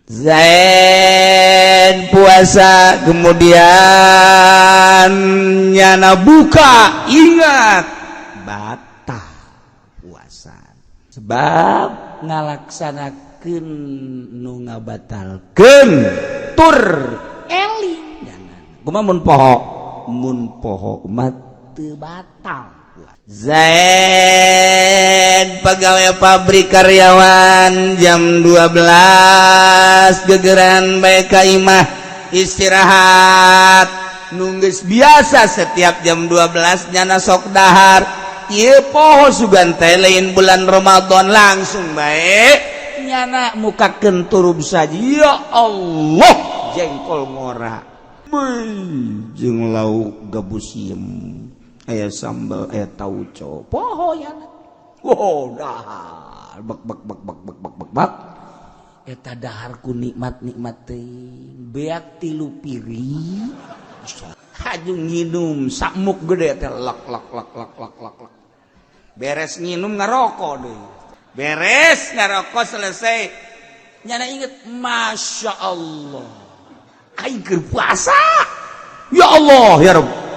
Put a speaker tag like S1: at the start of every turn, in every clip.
S1: Zaid puasa kemudian nyana buka, ingat batal puasa sebab ngalaksanakeun nu ngabatalkeun tur eling kumaha mun poho umat teu batal. Zaid pegawai pabrik karyawan jam 12 gegeran bae ka imah istirahat nunggeus biasa setiap jam 12 nyana sok dahar ieu poho sugan teh lain bulan Ramadan langsung bae nyana mukakeun turub saja ya Allah jengkol ngora jeung lauk gabusiem aya sambal aya tauco poho ya oh dahar bak eta dahar ku nikmat-nikmat teuing beak 3 piring hajung nginum samuk gede teh lak beres nginum ngarokok deui beres ngarokok selesai nyana inget masya Allah aing keur puasa ya Allah ya Rabb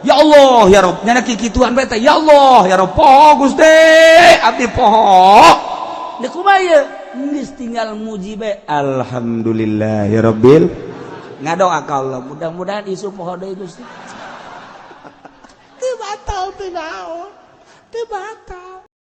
S1: ya Allah ya Rabb nyana kikituan bae teh ya Allah ya Rabb poho Gusti abdi poho da kumaha ieu geus tinggal muji bae alhamdulillah ya rabbil ngadoa ka Allah mudah-mudahan isu poho deui Gusti teu batal teu naon teu batal